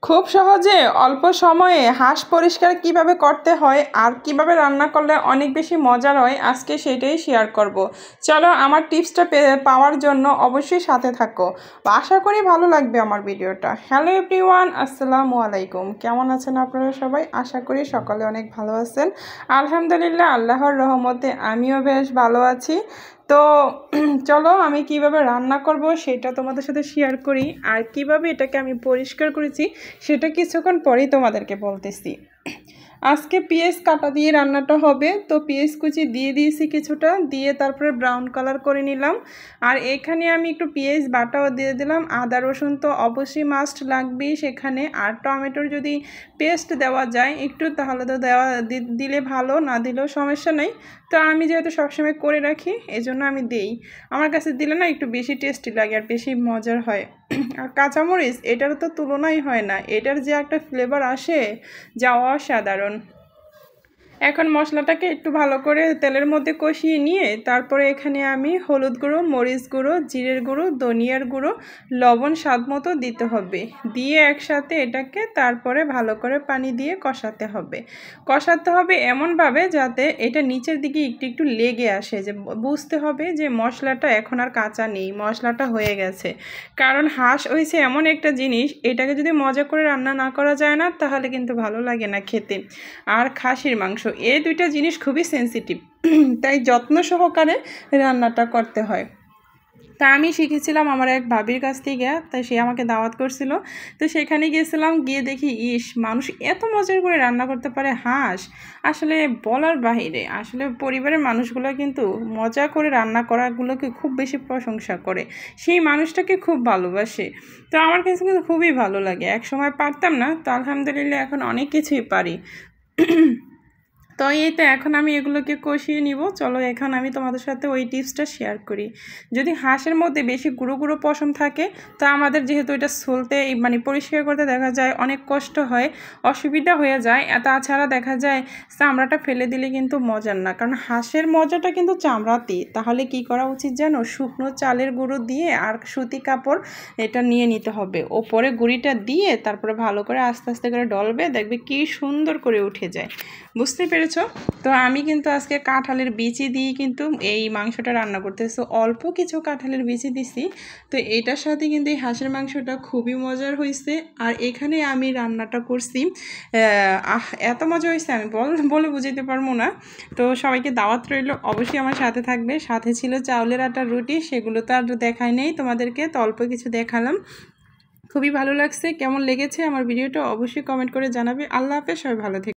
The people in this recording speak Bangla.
খুব সহজে অল্প সময়ে হাঁস পরিষ্কার কিভাবে করতে হয় আর কিভাবে রান্না করলে অনেক বেশি মজার হয় আজকে সেটাই শেয়ার করব। চলো আমার টিপসটা পাওয়ার জন্য অবশ্যই সাথে থাকো। আশা করি ভালো লাগবে আমার ভিডিওটা। হ্যালো এভরিওয়ান, আসসালামু আলাইকুম। কেমন আছেন আপনারা সবাই? আশা করি সকলে অনেক ভালো আছেন। আলহামদুলিল্লাহ, আল্লাহর রহমতে আমিও বেশ ভালো আছি। তো চলো আমি কিভাবে রান্না করব সেটা তোমাদের সাথে শেয়ার করি, আর কিভাবে এটাকে আমি পরিষ্কার করেছি সেটা কিছুক্ষণ পরেই তোমাদেরকে বলতেছি। আজকে পেঁয়াজ কাটা দিয়ে রান্নাটা হবে, তো পেঁয়াজ কুচি দিয়ে দিয়েছি কিছুটা, দিয়ে তারপরে ব্রাউন কালার করে নিলাম। আর এখানে আমি একটু পেঁয়াজ বাটাও দিয়ে দিলাম। আদা রসুন তো অবশ্যই মাস্ট লাগবেই সেখানে, আর টমেটোর যদি পেস্ট দেওয়া যায় একটু তাহলে তো দিলে ভালো, না দিলেও সমস্যা নেই। তো আমি যেহেতু সবসময় করে রাখি এজন্য আমি দিই। আমার কাছে দিলে না একটু বেশি টেস্টি লাগে আর বেশি মজার হয়। আর কাঁচামরিচ এটার তো তুলনাই হয় না, এটার যে একটা ফ্লেভার আসে যা অসাধারণ। এখন মশলাটাকে একটু ভালো করে তেলের মধ্যে কষিয়ে নিয়ে তারপরে এখানে আমি হলুদ গুঁড়ো, মরিচ গুঁড়ো, জিরের গুঁড়ো, ধনিয়ার গুঁড়ো, লবণ স্বাদ মতো দিতে হবে। দিয়ে একসাথে এটাকে তারপরে ভালো করে পানি দিয়ে কষাতে হবে এমনভাবে যাতে এটা নিচের দিকে একটু একটু লেগে আসে, যে বুঝতে হবে যে মশলাটা এখন আর কাঁচা নেই, মশলাটা হয়ে গেছে। কারণ হাঁস হয়েছে এমন একটা জিনিস, এটাকে যদি মজা করে রান্না না করা যায় না তাহলে কিন্তু ভালো লাগে না খেতে। আর খাসির মাংস এই দুইটা জিনিস খুবই সেনসিটিভ, তাই যত্ন সহকারে রান্নাটা করতে হয়। তা আমি শিখেছিলাম আমার এক ভাবির কাছ থেকে, তাই সে আমাকে দাওয়াত করছিল। তো সেখানে গিয়েছিলাম, গিয়ে দেখি মানুষ এত মজার করে রান্না করতে পারে হাঁস, আসলে বলার বাহিরে। আসলে পরিবারের মানুষগুলো কিন্তু মজা করে রান্না করাগুলোকে খুব বেশি প্রশংসা করে, সেই মানুষটাকে খুব ভালোবাসে। তো আমার কাছে কিন্তু খুবই ভালো লাগে। এক সময় পারতাম না, তো আলহামদুলিল্লাহ এখন অনেক কিছুই পারি। তো এই তো এখন আমি এগুলোকে কষিয়ে নিব। চলো এখন আমি তোমাদের সাথে ওই টিপসটা শেয়ার করি। যদি হাঁসের মধ্যে বেশি গুঁড়ো গুঁড়ো পশম থাকে, তো আমাদের যেহেতু এটা সলতে মানে পরিষ্কার করতে দেখা যায় অনেক কষ্ট হয়, অসুবিধা হয়ে যায়। তাছাড়া দেখা যায় চামড়াটা ফেলে দিলে কিন্তু মজার না, কারণ হাঁসের মজাটা কিন্তু চামড়াতেই। তাহলে কি করা উচিত জানো? শুকনো চালের গুঁড়ো দিয়ে আর সুতি কাপড় এটা নিয়ে নিতে হবে, ওপরে গুঁড়িটা দিয়ে তারপরে ভালো করে আস্তে আস্তে করে ডলবে, দেখবে কি সুন্দর করে উঠে যায়। বুঝতে পেরেছো? তো আমি কিন্তু আজকে কাঁঠালের বিচি দিয়ে কিন্তু এই মাংসটা রান্না করতেছি। অল্প কিছু কাঁঠালের বিচি দিছি, তো এইটার সাথে কিন্তু এই হাঁসের মাংসটা খুবই মজার হয়েছে। আর এখানে আমি রান্নাটা করছি, এত মজা হয়েছে আমি বলে বুঝাতে পারবো না। তো সবাইকে দাওয়াত রইল, অবশ্যই আমার সাথে থাকবে। সাথে ছিল চাউলের আটার রুটি, সেগুলো তো আর দেখাই নেই তোমাদেরকে, তো অল্প কিছু দেখালাম। খুবই ভালো লাগছে। কেমন লেগেছে আমার ভিডিওটা অবশ্যই কমেন্ট করে জানাবে। আল্লাহ হাফেজ, সবাই ভালো থেকে।